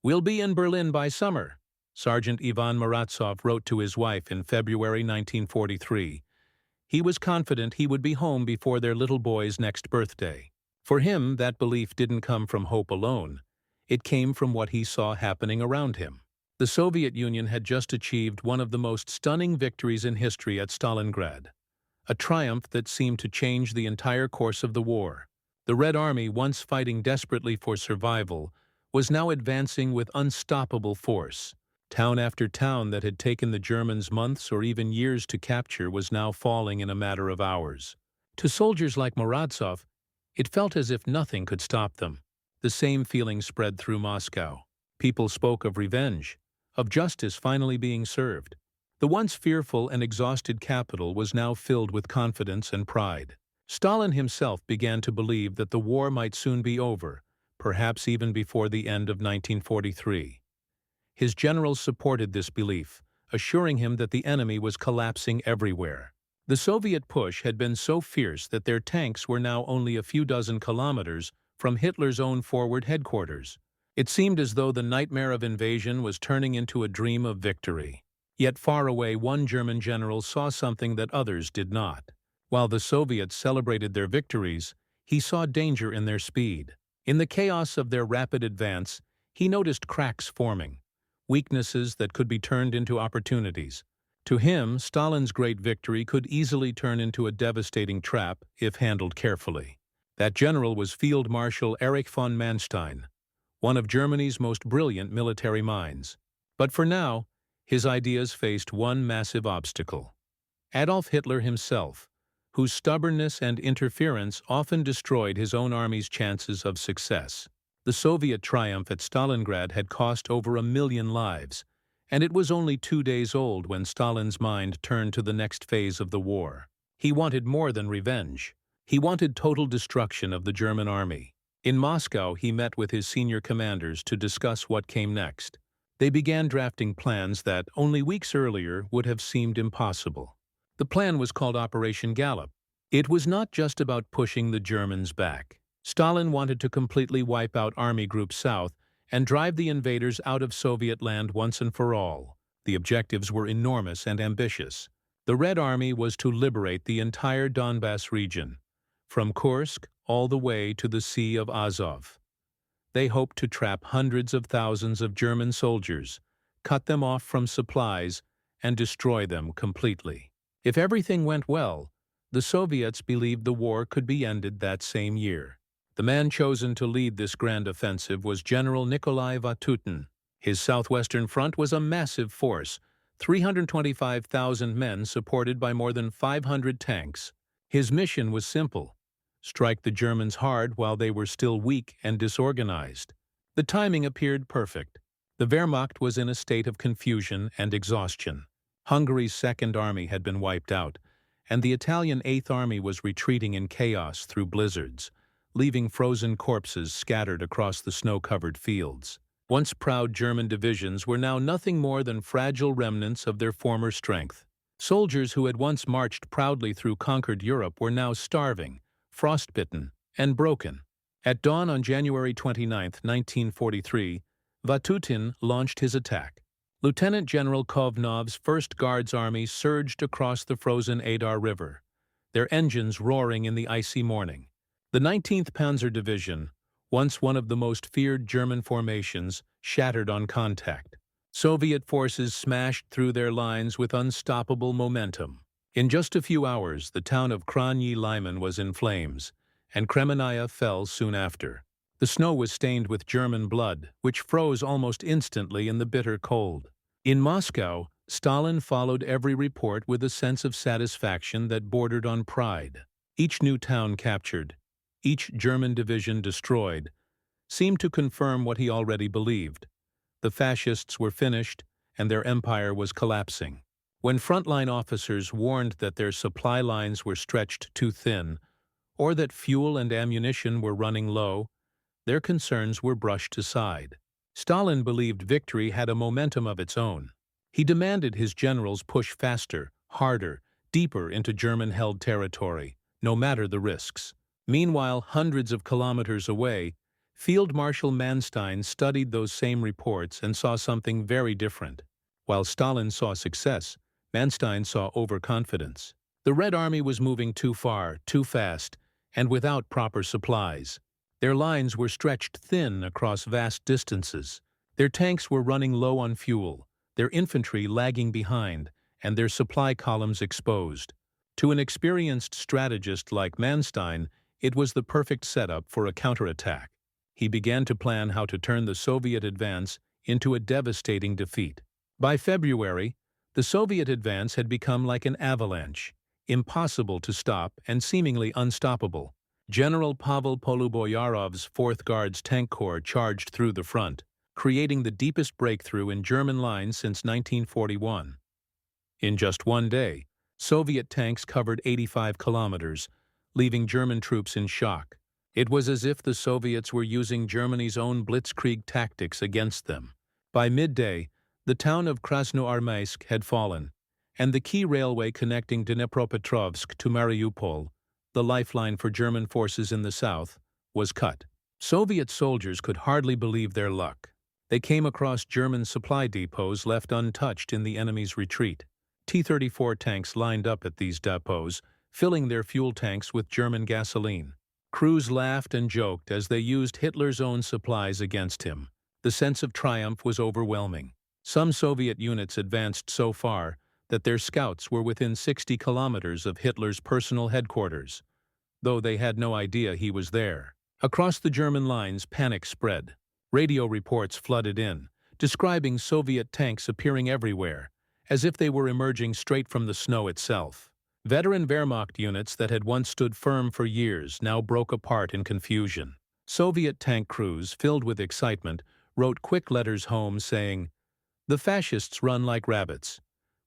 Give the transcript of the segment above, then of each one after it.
"We'll be in Berlin by summer," Sergeant Ivan Muratsov wrote to his wife in February 1943. He was confident he would be home before their little boy's next birthday. For him, that belief didn't come from hope alone. It came from what he saw happening around him. The Soviet Union had just achieved one of the most stunning victories in history at Stalingrad, a triumph that seemed to change the entire course of the war. The Red Army, once fighting desperately for survival, was now advancing with unstoppable force. Town after town that had taken the Germans months or even years to capture was now falling in a matter of hours. To soldiers like Muratsov, it felt as if nothing could stop them. The same feeling spread through Moscow. People spoke of revenge, of justice finally being served. The once fearful and exhausted capital was now filled with confidence and pride. Stalin himself began to believe that the war might soon be over, perhaps even before the end of 1943. His generals supported this belief, assuring him that the enemy was collapsing everywhere. The Soviet push had been so fierce that their tanks were now only a few dozen kilometers from Hitler's own forward headquarters. It seemed as though the nightmare of invasion was turning into a dream of victory. Yet far away, one German general saw something that others did not. While the Soviets celebrated their victories, he saw danger in their speed. In the chaos of their rapid advance, he noticed cracks forming, weaknesses that could be turned into opportunities. To him, Stalin's great victory could easily turn into a devastating trap if handled carefully. That general was Field Marshal Erich von Manstein, one of Germany's most brilliant military minds. But for now, his ideas faced one massive obstacle: Adolf Hitler himself, whose stubbornness and interference often destroyed his own army's chances of success. The Soviet triumph at Stalingrad had cost over 1 million lives, and it was only 2 days old when Stalin's mind turned to the next phase of the war. He wanted more than revenge. He wanted total destruction of the German army. In Moscow, he met with his senior commanders to discuss what came next. They began drafting plans that, only weeks earlier, would have seemed impossible. The plan was called Operation Gallop. It was not just about pushing the Germans back. Stalin wanted to completely wipe out Army Group South and drive the invaders out of Soviet land once and for all. The objectives were enormous and ambitious. The Red Army was to liberate the entire Donbass region, from Kursk all the way to the Sea of Azov. They hoped to trap hundreds of thousands of German soldiers, cut them off from supplies, and destroy them completely. If everything went well, the Soviets believed the war could be ended that same year. The man chosen to lead this grand offensive was General Nikolai Vatutin. His southwestern front was a massive force, 325,000 men supported by more than 500 tanks. His mission was simple: strike the Germans hard while they were still weak and disorganized. The timing appeared perfect. The Wehrmacht was in a state of confusion and exhaustion. Hungary's Second Army had been wiped out, and the Italian Eighth Army was retreating in chaos through blizzards, leaving frozen corpses scattered across the snow-covered fields. Once proud German divisions were now nothing more than fragile remnants of their former strength. Soldiers who had once marched proudly through conquered Europe were now starving, frostbitten, and broken. At dawn on January 29, 1943, Vatutin launched his attack. Lieutenant General Kovnov's 1st Guards Army surged across the frozen Adar River, their engines roaring in the icy morning. The 19th Panzer Division, once one of the most feared German formations, shattered on contact. Soviet forces smashed through their lines with unstoppable momentum. In just a few hours, the town of Krasny Lyman was in flames, and Kremenaya fell soon after. The snow was stained with German blood, which froze almost instantly in the bitter cold. In Moscow, Stalin followed every report with a sense of satisfaction that bordered on pride. Each new town captured, each German division destroyed, seemed to confirm what he already believed. The fascists were finished, and their empire was collapsing. When frontline officers warned that their supply lines were stretched too thin, or that fuel and ammunition were running low, their concerns were brushed aside. Stalin believed victory had a momentum of its own. He demanded his generals push faster, harder, deeper into German-held territory, no matter the risks. Meanwhile, hundreds of kilometers away, Field Marshal Manstein studied those same reports and saw something very different. While Stalin saw success, Manstein saw overconfidence. The Red Army was moving too far, too fast, and without proper supplies. Their lines were stretched thin across vast distances. Their tanks were running low on fuel, their infantry lagging behind, and their supply columns exposed. To an experienced strategist like Manstein, it was the perfect setup for a counterattack. He began to plan how to turn the Soviet advance into a devastating defeat. By February, the Soviet advance had become like an avalanche, impossible to stop and seemingly unstoppable. General Pavel Poluboyarov's 4th Guards Tank Corps charged through the front, creating the deepest breakthrough in German lines since 1941. In just one day, Soviet tanks covered 85 kilometers, leaving German troops in shock. It was as if the Soviets were using Germany's own blitzkrieg tactics against them. By midday, the town of Krasnoarmeysk had fallen, and the key railway connecting Dnipropetrovsk to Mariupol, the lifeline for German forces in the south, was cut. Soviet soldiers could hardly believe their luck. They came across German supply depots left untouched in the enemy's retreat. T-34 tanks lined up at these depots, filling their fuel tanks with German gasoline. Crews laughed and joked as they used Hitler's own supplies against him. The sense of triumph was overwhelming. Some Soviet units advanced so far that their scouts were within 60 kilometers of Hitler's personal headquarters, though they had no idea he was there. Across the German lines, panic spread. Radio reports flooded in, describing Soviet tanks appearing everywhere, as if they were emerging straight from the snow itself. Veteran Wehrmacht units that had once stood firm for years now broke apart in confusion. Soviet tank crews, filled with excitement, wrote quick letters home saying, "The fascists run like rabbits.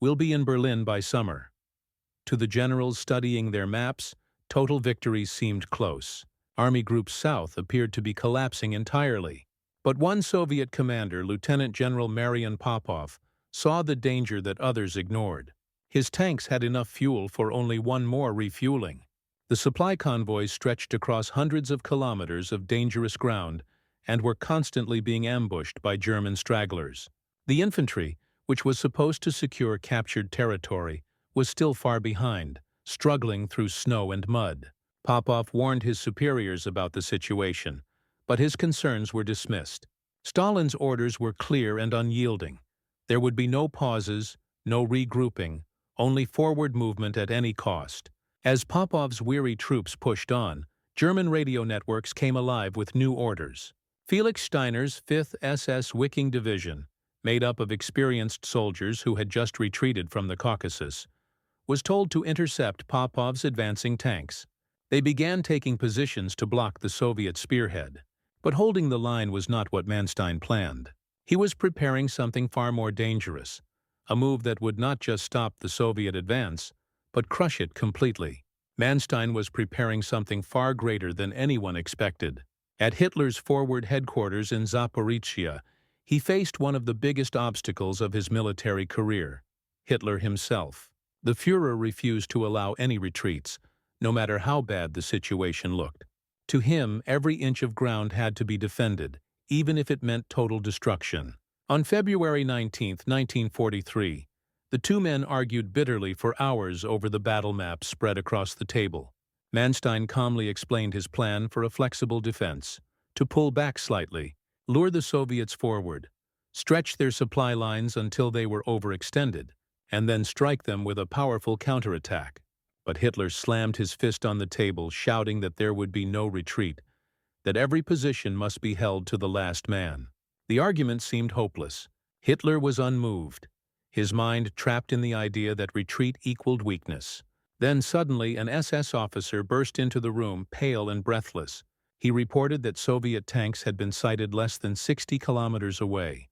We'll be in Berlin by summer." To the generals studying their maps, total victory seemed close. Army Group South appeared to be collapsing entirely. But one Soviet commander, Lieutenant General Marian Popov, saw the danger that others ignored. His tanks had enough fuel for only one more refueling. The supply convoys stretched across hundreds of kilometers of dangerous ground and were constantly being ambushed by German stragglers. The infantry, which was supposed to secure captured territory, was still far behind, struggling through snow and mud. Popov warned his superiors about the situation, but his concerns were dismissed. Stalin's orders were clear and unyielding. There would be no pauses, no regrouping, only forward movement at any cost. As Popov's weary troops pushed on, German radio networks came alive with new orders. Felix Steiner's 5th SS Wiking Division, made up of experienced soldiers who had just retreated from the Caucasus, was told to intercept Popov's advancing tanks. They began taking positions to block the Soviet spearhead. But holding the line was not what Manstein planned. He was preparing something far more dangerous, a move that would not just stop the Soviet advance, but crush it completely. Manstein was preparing something far greater than anyone expected. At Hitler's forward headquarters in Zaporizhia, he faced one of the biggest obstacles of his military career, Hitler himself. The Führer refused to allow any retreats, no matter how bad the situation looked. To him, every inch of ground had to be defended, even if it meant total destruction. On February 19, 1943, the two men argued bitterly for hours over the battle map spread across the table. Manstein calmly explained his plan for a flexible defense: to pull back slightly, lure the Soviets forward, stretch their supply lines until they were overextended, and then strike them with a powerful counterattack. But Hitler slammed his fist on the table, shouting that there would be no retreat, that every position must be held to the last man. The argument seemed hopeless. Hitler was unmoved, his mind trapped in the idea that retreat equaled weakness. Then suddenly an SS officer burst into the room, pale and breathless. He reported that Soviet tanks had been sighted less than 60 kilometers away,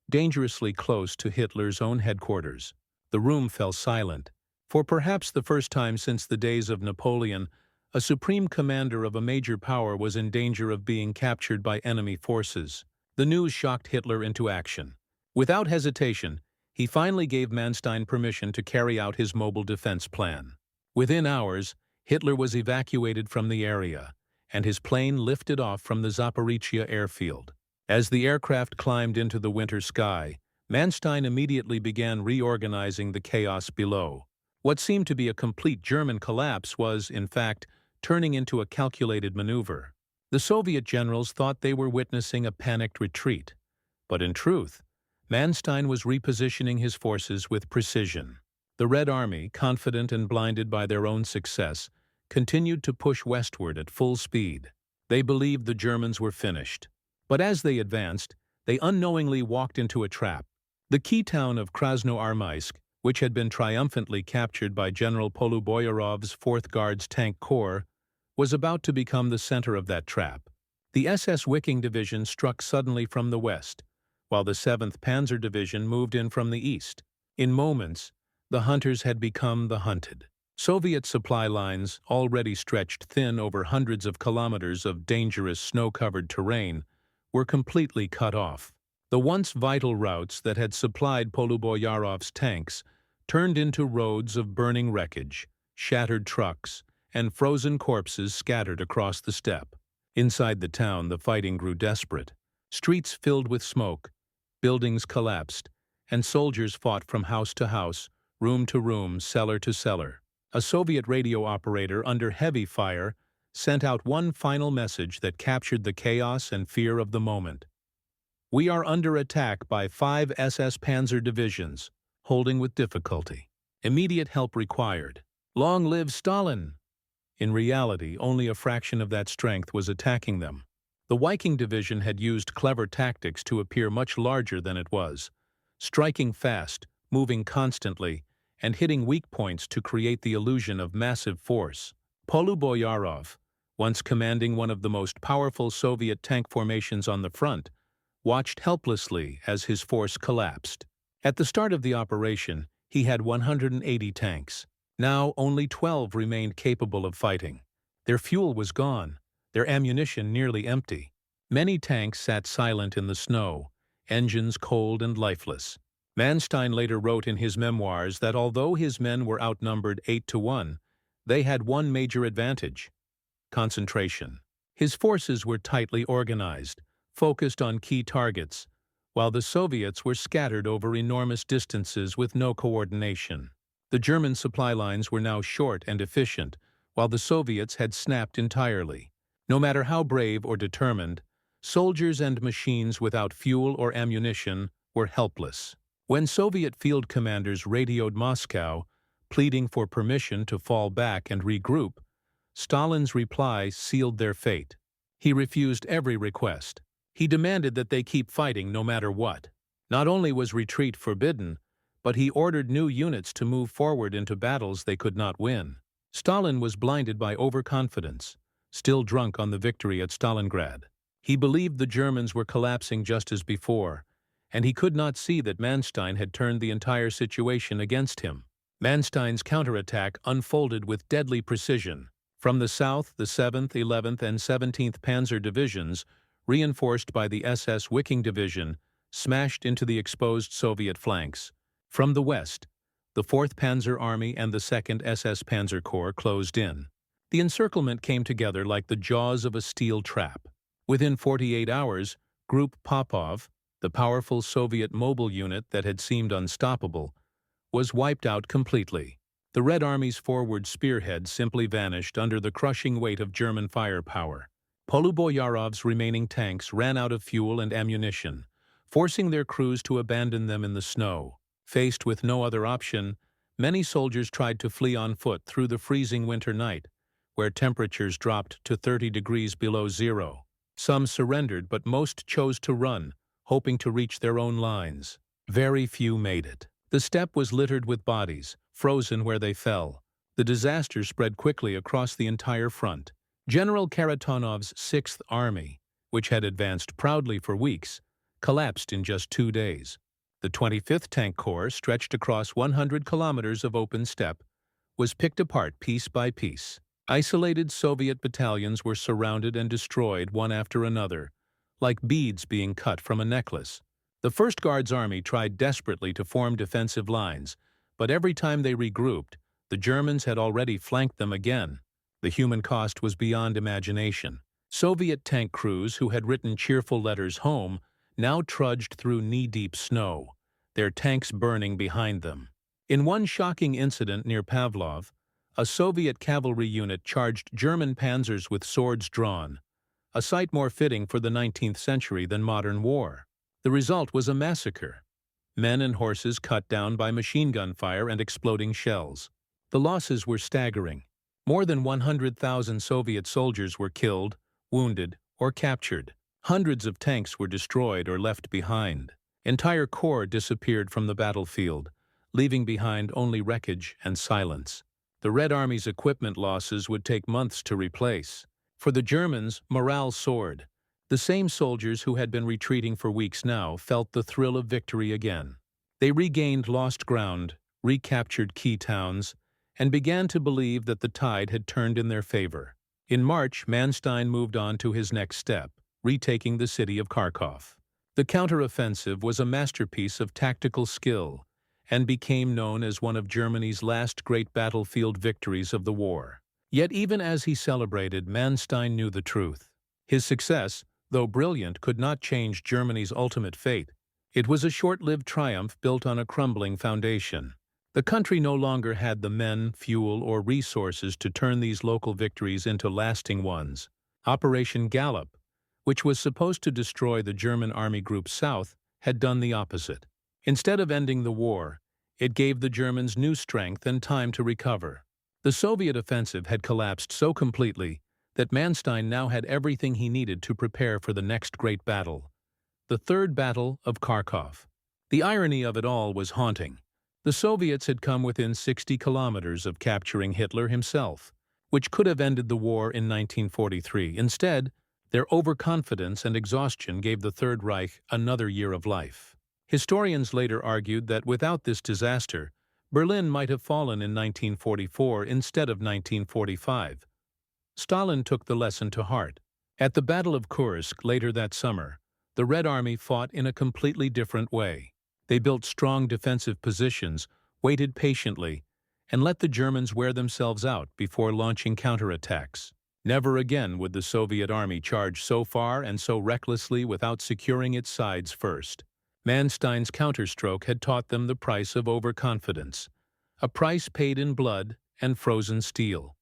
dangerously close to Hitler's own headquarters. The room fell silent. For perhaps the first time since the days of Napoleon, a supreme commander of a major power was in danger of being captured by enemy forces. The news shocked Hitler into action. Without hesitation, he finally gave Manstein permission to carry out his mobile defense plan. Within hours, Hitler was evacuated from the area, and his plane lifted off from the Zaporizhia airfield. As the aircraft climbed into the winter sky, Manstein immediately began reorganizing the chaos below. What seemed to be a complete German collapse was, in fact, turning into a calculated maneuver. The Soviet generals thought they were witnessing a panicked retreat, but in truth, Manstein was repositioning his forces with precision. The Red Army, confident and blinded by their own success, continued to push westward at full speed. They believed the Germans were finished. But as they advanced, they unknowingly walked into a trap. The key town of Krasnoarmeysk, which had been triumphantly captured by General Poluboyarov's 4th Guards Tank Corps, was about to become the center of that trap. The SS Wiking Division struck suddenly from the west, while the 7th Panzer Division moved in from the east. In moments, the hunters had become the hunted. Soviet supply lines, already stretched thin over hundreds of kilometers of dangerous snow-covered terrain, were completely cut off. The once vital routes that had supplied Poluboyarov's tanks turned into roads of burning wreckage, shattered trucks, and frozen corpses scattered across the steppe. Inside the town, the fighting grew desperate. Streets filled with smoke, buildings collapsed, and soldiers fought from house to house, room to room, cellar to cellar. A Soviet radio operator under heavy fire sent out one final message that captured the chaos and fear of the moment. "We are under attack by 5 SS Panzer divisions, holding with difficulty. Immediate help required. Long live Stalin!" In reality, only a fraction of that strength was attacking them. The Viking Division had used clever tactics to appear much larger than it was, striking fast, moving constantly, and hitting weak points to create the illusion of massive force. Poluboyarov, once commanding one of the most powerful Soviet tank formations on the front, watched helplessly as his force collapsed. At the start of the operation, he had 180 tanks. Now only 12 remained capable of fighting. Their fuel was gone, their ammunition nearly empty. Many tanks sat silent in the snow, engines cold and lifeless. Manstein later wrote in his memoirs that although his men were outnumbered 8-1, they had one major advantage: concentration. His forces were tightly organized, focused on key targets, while the Soviets were scattered over enormous distances with no coordination. The German supply lines were now short and efficient, while the Soviets had snapped entirely. No matter how brave or determined, soldiers and machines without fuel or ammunition were helpless. When Soviet field commanders radioed Moscow, pleading for permission to fall back and regroup, Stalin's reply sealed their fate. He refused every request. He demanded that they keep fighting no matter what. Not only was retreat forbidden, but he ordered new units to move forward into battles they could not win. Stalin was blinded by overconfidence, still drunk on the victory at Stalingrad. He believed the Germans were collapsing just as before, and he could not see that Manstein had turned the entire situation against him. Manstein's counterattack unfolded with deadly precision. From the south, the 7th, 11th, and 17th Panzer Divisions, reinforced by the SS Wiking Division, smashed into the exposed Soviet flanks. From the west, the 4th Panzer Army and the 2nd SS Panzer Corps closed in. The encirclement came together like the jaws of a steel trap. Within 48 hours, Group Popov, the powerful Soviet mobile unit that had seemed unstoppable, was wiped out completely. The Red Army's forward spearhead simply vanished under the crushing weight of German firepower. Poluboyarov's remaining tanks ran out of fuel and ammunition, forcing their crews to abandon them in the snow. Faced with no other option, many soldiers tried to flee on foot through the freezing winter night, where temperatures dropped to 30 degrees below zero. Some surrendered, but most chose to run, hoping to reach their own lines. Very few made it. The steppe was littered with bodies, frozen where they fell. The disaster spread quickly across the entire front. General Karatonov's 6th Army, which had advanced proudly for weeks, collapsed in just 2 days. The 25th Tank Corps, stretched across 100 kilometers of open steppe, was picked apart piece by piece. Isolated Soviet battalions were surrounded and destroyed one after another, like beads being cut from a necklace. The 1st Guards Army tried desperately to form defensive lines, but every time they regrouped, the Germans had already flanked them again. The human cost was beyond imagination. Soviet tank crews who had written cheerful letters home now trudged through knee-deep snow, their tanks burning behind them. In one shocking incident near Pavlov, a Soviet cavalry unit charged German panzers with swords drawn, a sight more fitting for the 19th century than modern war. The result was a massacre. Men and horses cut down by machine gun fire and exploding shells. The losses were staggering. More than 100,000 Soviet soldiers were killed, wounded, or captured. Hundreds of tanks were destroyed or left behind. Entire corps disappeared from the battlefield, leaving behind only wreckage and silence. The Red Army's equipment losses would take months to replace. For the Germans, morale soared. The same soldiers who had been retreating for weeks now felt the thrill of victory again. They regained lost ground, recaptured key towns, and began to believe that the tide had turned in their favor. In March, Manstein moved on to his next step, retaking the city of Kharkov. The counteroffensive was a masterpiece of tactical skill and became known as one of Germany's last great battlefield victories of the war. Yet even as he celebrated, Manstein knew the truth. His success, though brilliant, could not change Germany's ultimate fate. It was a short-lived triumph built on a crumbling foundation. The country no longer had the men, fuel, or resources to turn these local victories into lasting ones. Operation Gallop, which was supposed to destroy the German Army Group South, had done the opposite. Instead of ending the war, it gave the Germans new strength and time to recover. The Soviet offensive had collapsed so completely that Manstein now had everything he needed to prepare for the next great battle, the Third Battle of Kharkov. The irony of it all was haunting. The Soviets had come within 60 kilometers of capturing Hitler himself, which could have ended the war in 1943. Instead, their overconfidence and exhaustion gave the Third Reich another year of life. Historians later argued that without this disaster, Berlin might have fallen in 1944 instead of 1945. Stalin took the lesson to heart. At the Battle of Kursk later that summer, the Red Army fought in a completely different way. They built strong defensive positions, waited patiently, and let the Germans wear themselves out before launching counterattacks. Never again would the Soviet army charge so far and so recklessly without securing its sides first. Manstein's counterstroke had taught them the price of overconfidence, a price paid in blood and frozen steel.